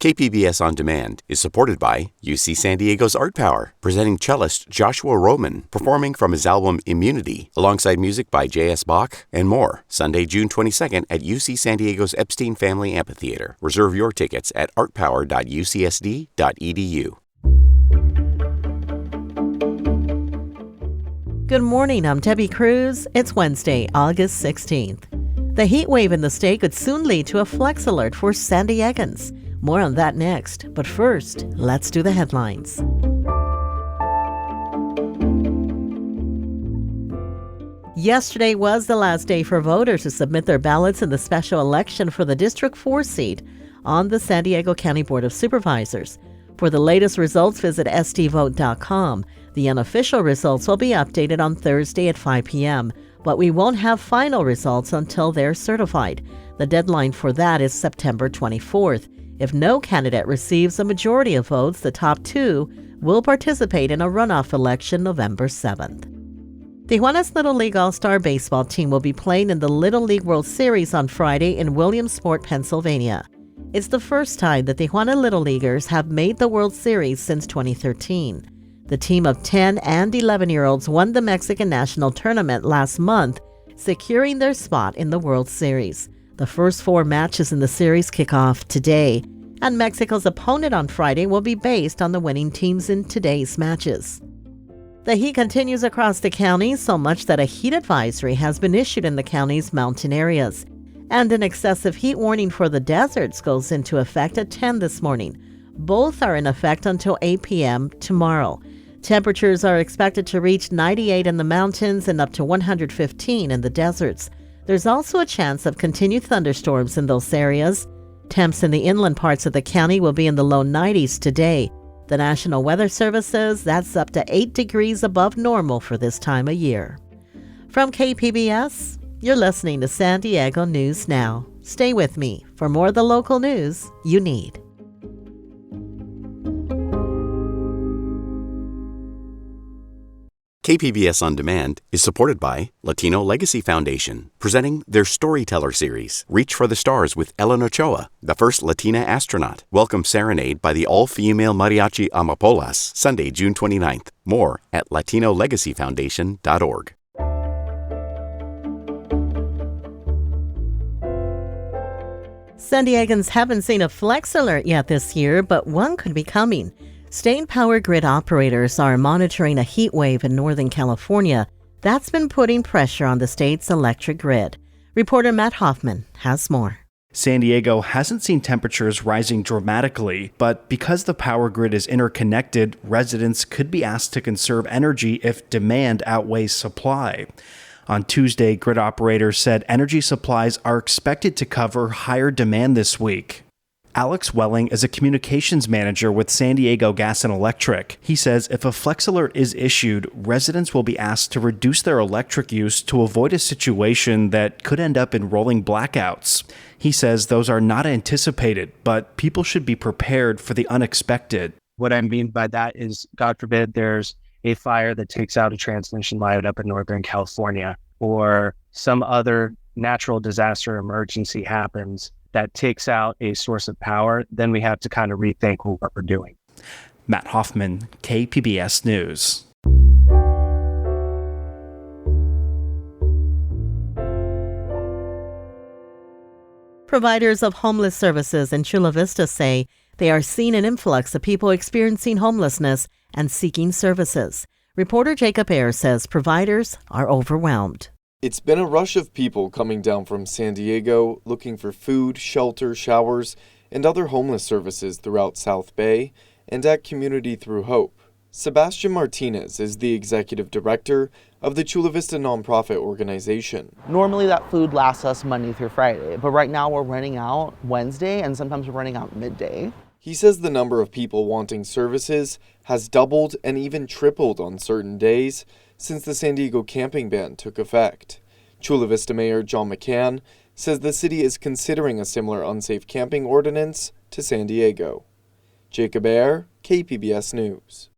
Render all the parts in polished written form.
KPBS On Demand is supported by UC San Diego's Art Power, presenting cellist Joshua Roman, performing from his album Immunity, alongside music by J.S. Bach and more. Sunday, June 22nd at UC San Diego's Epstein Family Amphitheater. Reserve your tickets at artpower.ucsd.edu. Good morning, I'm Debbie Cruz. It's Wednesday, August 16th. The heat wave in the state could soon lead to a flex alert for San Diegans. More on that next, but first, let's do the headlines. Yesterday was the last day for voters to submit their ballots in the special election for the District 4 seat on the San Diego County Board of Supervisors. For the latest results, visit sdvote.com. The unofficial results will be updated on Thursday at 5 p.m., but we won't have final results until they're certified. The deadline for that is September 24th. If no candidate receives a majority of votes, the top two will participate in a runoff election November 7th. Tijuana's Little League All-Star Baseball team will be playing in the Little League World Series on Friday in Williamsport, Pennsylvania. It's the first time that Tijuana Little Leaguers have made the World Series since 2013. The team of 10 and 11-year-olds won the Mexican National Tournament last month, securing their spot in the World Series. The first 4 matches in the series kick off today, and Mexico's opponent on Friday will be based on the winning teams in today's matches. The heat continues across the county, so much that a heat advisory has been issued in the county's mountain areas. And an excessive heat warning for the deserts goes into effect at 10 this morning. Both are in effect until 8 p.m. tomorrow. Temperatures are expected to reach 98 in the mountains and up to 115 in the deserts. There's also a chance of continued thunderstorms in those areas. Temps in the inland parts of the county will be in the low 90s today. The National Weather Service says that's up to 8 degrees above normal for this time of year. From KPBS, you're listening to San Diego News Now. Stay with me for more of the local news you need. KPBS On Demand is supported by Latino Legacy Foundation, presenting their Storyteller series, Reach for the Stars with Ellen Ochoa, the first Latina astronaut. Welcome Serenade by the all-female mariachi Amapolas, Sunday, June 29th. More at latinolegacyfoundation.org. San Diegans haven't seen a flex alert yet this year, but one could be coming. State power grid operators are monitoring a heat wave in Northern California that's been putting pressure on the state's electric grid. Reporter Matt Hoffman has more. San Diego hasn't seen temperatures rising dramatically, but because the power grid is interconnected, residents could be asked to conserve energy if demand outweighs supply. On Tuesday, grid operators said energy supplies are expected to cover higher demand this week. Alex Welling is a communications manager with San Diego Gas and Electric. He says if a flex alert is issued, residents will be asked to reduce their electric use to avoid a situation that could end up in rolling blackouts. He says those are not anticipated, but people should be prepared for the unexpected. What I mean by that is, God forbid, there's a fire that takes out a transmission line up in Northern California, or some other natural disaster emergency happens that takes out a source of power, then we have to kind of rethink what we're doing. Matt Hoffman, KPBS News. Providers of homeless services in Chula Vista say they are seeing an influx of people experiencing homelessness and seeking services. Reporter Jacob Ayers says providers are overwhelmed. It's been a rush of people coming down from San Diego looking for food, shelter, showers, and other homeless services throughout South Bay and at Community Through Hope. Sebastian Martinez is the executive director of the Chula Vista nonprofit organization. Normally that food lasts us Monday through Friday, but right now we're running out Wednesday and sometimes we're running out midday. He says the number of people wanting services has doubled and even tripled on certain days since the San Diego camping ban took effect. Chula Vista Mayor John McCann says the city is considering a similar unsafe camping ordinance to San Diego. Jacob Ayer, KPBS News.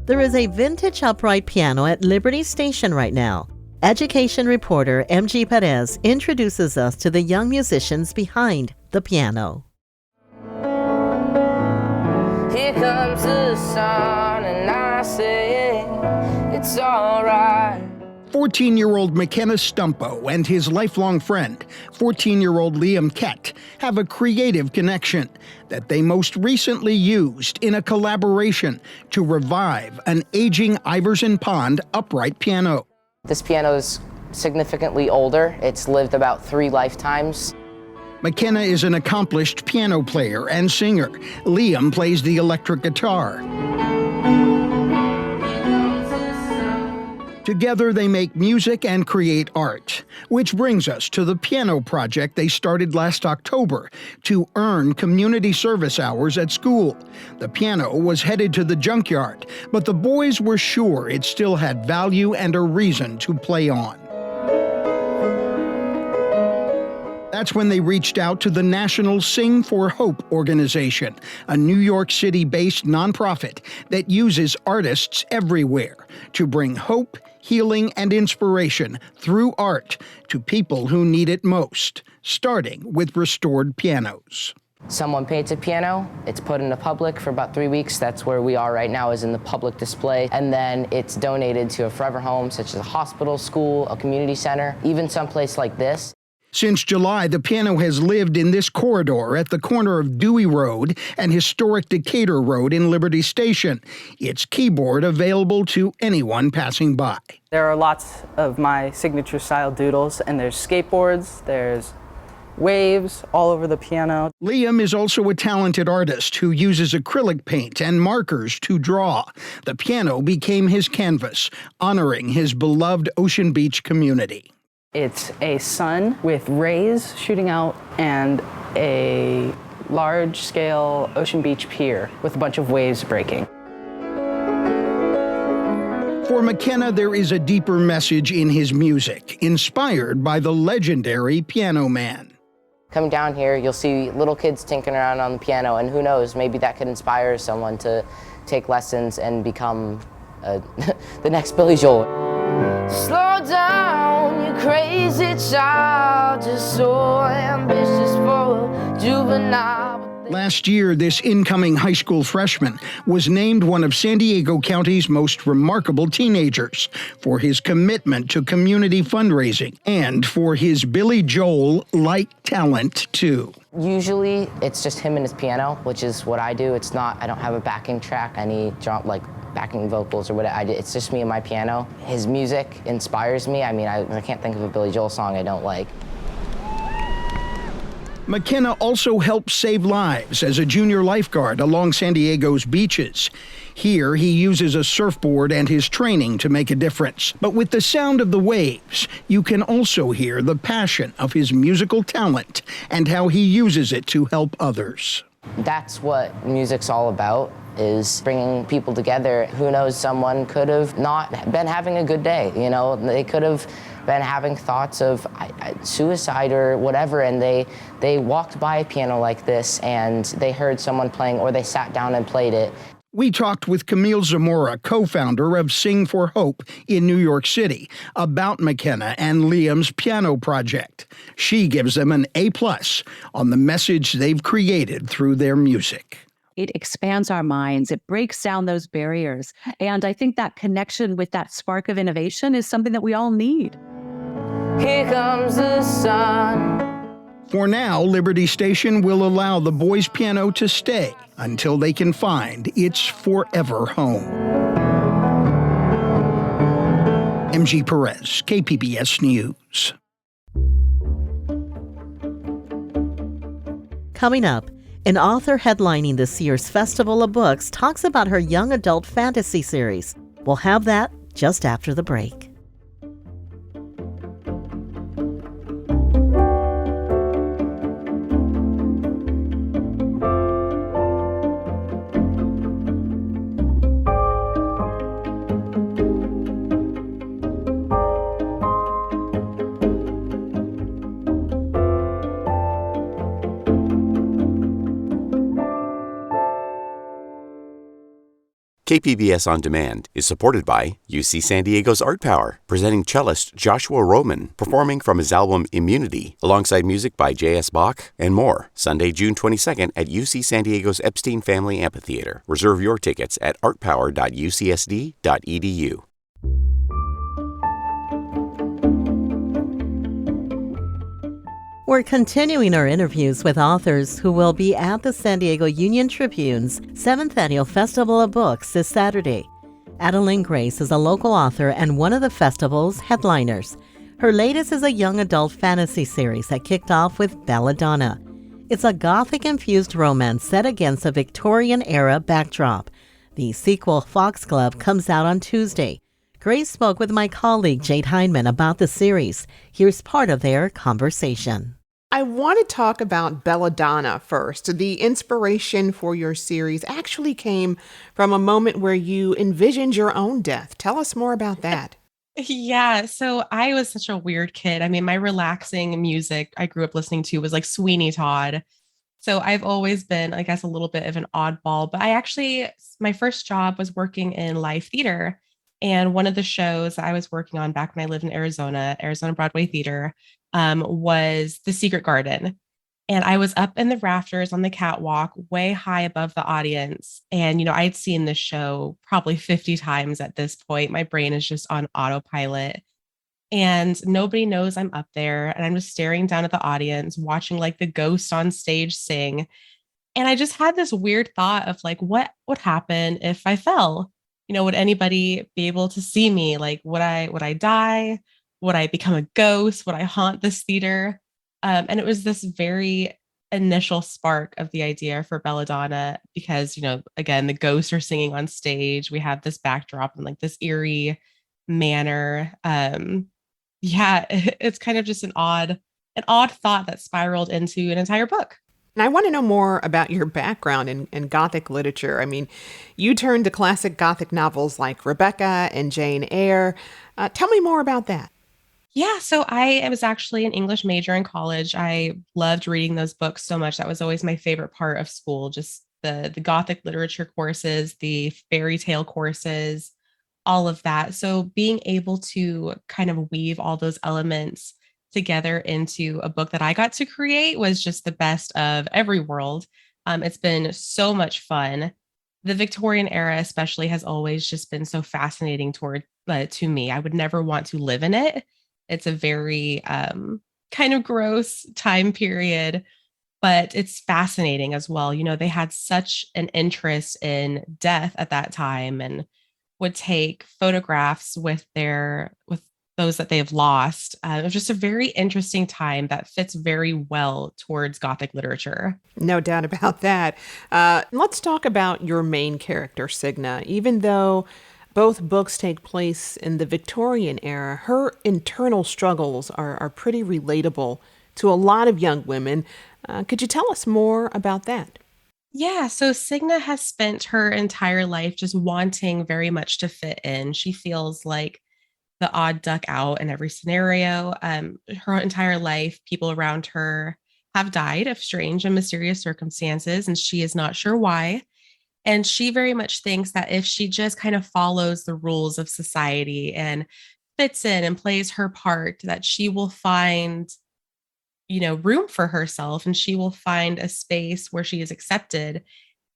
There is a vintage upright piano at Liberty Station right now. Education reporter MG Perez introduces us to the young musicians behind the piano. Here comes the sun, and I say it's all right. 14-year-old McKenna Stumpo and his lifelong friend, 14-year-old Liam Kett, have a creative connection that they most recently used in a collaboration to revive an aging Iverson Pond upright piano. This piano is significantly older. It's lived about 3 lifetimes. McKenna is an accomplished piano player and singer. Liam plays the electric guitar. Together, they make music and create art, which brings us to the piano project they started last October to earn community service hours at school. The piano was headed to the junkyard, but the boys were sure it still had value and a reason to play on. That's when they reached out to the National Sing for Hope organization, a New York City-based nonprofit that uses artists everywhere to bring hope, healing, and inspiration through art to people who need it most, starting with restored pianos. Someone paints a piano, it's put in the public for about 3 weeks. That's where we are right now, is in the public display. And then it's donated to a forever home, such as a hospital, school, a community center, even someplace like this. Since July, the piano has lived in this corridor at the corner of Dewey Road and historic Decatur Road in Liberty Station. Its keyboard available to anyone passing by. There are lots of my signature style doodles, and there's skateboards, there's waves all over the piano. Liam is also a talented artist who uses acrylic paint and markers to draw. The piano became his canvas, honoring his beloved Ocean Beach community. It's a sun with rays shooting out and a large-scale Ocean Beach pier with a bunch of waves breaking. For McKenna, there is a deeper message in his music, inspired by the legendary Piano Man. Coming down here, you'll see little kids tinkering around on the piano, and who knows, maybe that could inspire someone to take lessons and become the next Billy Joel. Slow down, you crazy child, just so ambitious for a juvenile. Last year, this incoming high school freshman was named one of San Diego County's most remarkable teenagers for his commitment to community fundraising and for his Billy Joel-like talent, too. Usually, it's just him and his piano, which is what I do. It's not, I don't have a backing track, any backing vocals or whatever. It's just me and my piano. His music inspires me. I mean, I can't think of a Billy Joel song I don't like. McKenna also helps save lives as a junior lifeguard along San Diego's beaches. Here, he uses a surfboard and his training to make a difference. But with the sound of the waves, you can also hear the passion of his musical talent and how he uses it to help others. That's what music's all about, is bringing people together. Who knows, someone could have not been having a good day, you know? They could have been having thoughts of suicide or whatever, and they walked by a piano like this and they heard someone playing, or they sat down and played it. We talked with Camille Zamora, co-founder of Sing for Hope in New York City, about McKenna and Liam's piano project. She gives them an A+ on the message they've created through their music. It expands our minds. It breaks down those barriers. And I think that connection with that spark of innovation is something that we all need. Here comes the sun. For now, Liberty Station will allow the boys' piano to stay until they can find its forever home. MG Perez, KPBS News. Coming up, an author headlining this year's Festival of Books talks about her young adult fantasy series. We'll have that just after the break. KPBS On Demand is supported by UC San Diego's Art Power, presenting cellist Joshua Roman, performing from his album Immunity, alongside music by J.S. Bach and more, Sunday, June 22nd at UC San Diego's Epstein Family Amphitheater. Reserve your tickets at artpower.ucsd.edu. We're continuing our interviews with authors who will be at the San Diego Union Tribune's 7th Annual Festival of Books this Saturday. Adeline Grace is a local author and one of the festival's headliners. Her latest is a young adult fantasy series that kicked off with Belladonna. It's a Gothic-infused romance set against a Victorian-era backdrop. The sequel, Foxglove, comes out on Tuesday. Grace spoke with my colleague Jade Hindman about the series. Here's part of their conversation. I want to talk about Belladonna first. The inspiration for your series actually came from a moment where you envisioned your own death. Tell us more about that. Yeah, so I was such a weird kid. I mean, my relaxing music I grew up listening to was like Sweeney Todd. So I've always been, I guess, a little bit of an oddball. But my first job was working in live theater. And one of the shows I was working on back when I lived in Arizona Broadway Theater, was The Secret Garden. And I was up in the rafters on the catwalk, way high above the audience. And, I'd seen this show probably 50 times at this point. My brain is just on autopilot. And nobody knows I'm up there. And I'm just staring down at the audience, watching like the ghost on stage sing. And I just had this weird thought of like, what would happen if I fell? Would anybody be able to see me? Like, would I die? Would I become a ghost? Would I haunt this theater? And it was this very initial spark of the idea for Belladonna because, again, the ghosts are singing on stage. We have this backdrop in like this eerie manner. It's kind of just an odd thought that spiraled into an entire book. And I want to know more about your background in Gothic literature. I mean, you turned to classic Gothic novels like Rebecca and Jane Eyre. Tell me more about that. Yeah, so I was actually an English major in college. I loved reading those books so much. That was always my favorite part of school, just the Gothic literature courses, the fairy tale courses, all of that. So being able to kind of weave all those elements together into a book that I got to create was just the best of every world. It's been so much fun. The Victorian era especially has always just been so fascinating to me. I would never want to live in it. It's a very kind of gross time period, but it's fascinating as well. They had such an interest in death at that time and would take photographs with those that they have lost. It was just a very interesting time that fits very well towards Gothic literature. No doubt about that. Let's talk about your main character, Signa. Even though both books take place in the Victorian era, her internal struggles are pretty relatable to a lot of young women. Could you tell us more about that? Yeah, so Signa has spent her entire life just wanting very much to fit in. She feels like the odd duck out in every scenario. Her entire life, people around her have died of strange and mysterious circumstances, and she is not sure why. And she very much thinks that if she just kind of follows the rules of society and fits in and plays her part, that she will find, room for herself and she will find a space where she is accepted.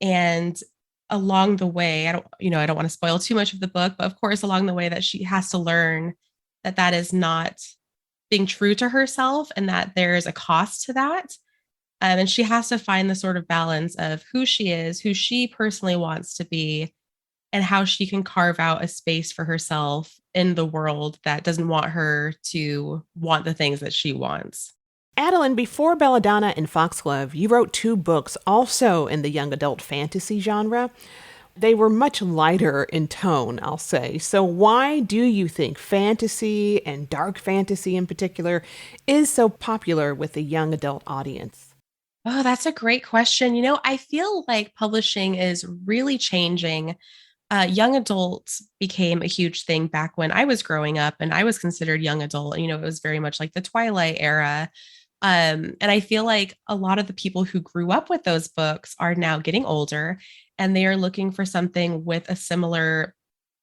And along the way, I don't want to spoil too much of the book, but of course, along the way that she has to learn that is not being true to herself and that there's a cost to that. And she has to find the sort of balance of who she is, who she personally wants to be, and how she can carve out a space for herself in the world that doesn't want her to want the things that she wants. Adeline, before Belladonna and Foxglove, you wrote 2 books also in the young adult fantasy genre. They were much lighter in tone, I'll say. So why do you think fantasy, and dark fantasy in particular, is so popular with the young adult audience? Oh, that's a great question. I feel like publishing is really changing. Young adults became a huge thing back when I was growing up and I was considered young adult. It was very much like the Twilight era. And I feel like a lot of the people who grew up with those books are now getting older and they are looking for something with a similar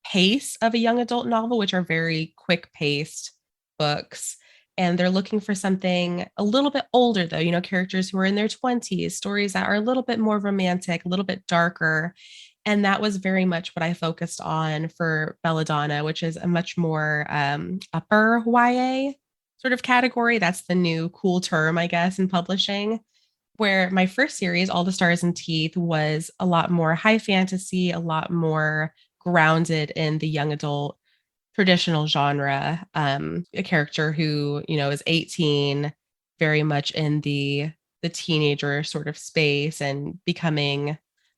pace of a young adult novel, which are very quick paced books. And they're looking for something a little bit older, though, characters who are in their 20s, stories that are a little bit more romantic, a little bit darker. And that was very much what I focused on for Belladonna, which is a much more upper YA sort of category. That's the new cool term, I guess, in publishing. Where my first series, All the Stars and Teeth, was a lot more high fantasy, a lot more grounded in the young adult traditional genre. A character who, is 18, very much in the teenager sort of space and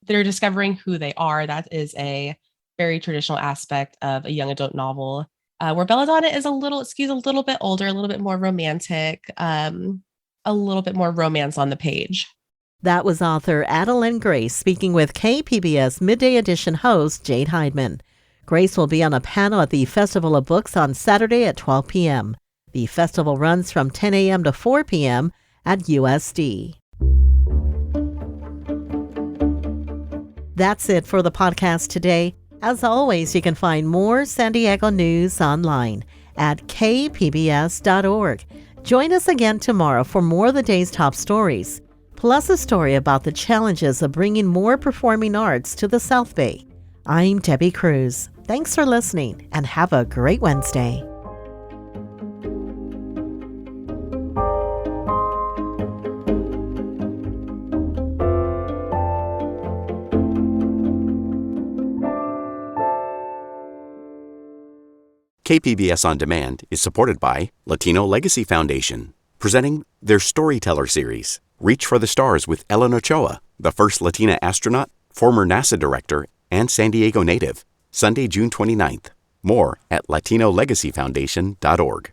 they're discovering who they are. That is a very traditional aspect of a young adult novel. Where Belladonna is skews a little bit older, a little bit more romantic, a little bit more romance on the page. That was author Adeline Grace speaking with KPBS Midday Edition host Jade Heidman. Grace will be on a panel at the Festival of Books on Saturday at 12 p.m. The festival runs from 10 a.m. to 4 p.m. at USD. That's it for the podcast today. As always, you can find more San Diego news online at kpbs.org. Join us again tomorrow for more of the day's top stories, plus a story about the challenges of bringing more performing arts to the South Bay. I'm Debbie Cruz. Thanks for listening and have a great Wednesday. KPBS On Demand is supported by Latino Legacy Foundation, presenting their Storyteller series, Reach for the Stars with Ellen Ochoa, the first Latina astronaut, former NASA director, and San Diego native, Sunday, June 29th. More at latinolegacyfoundation.org.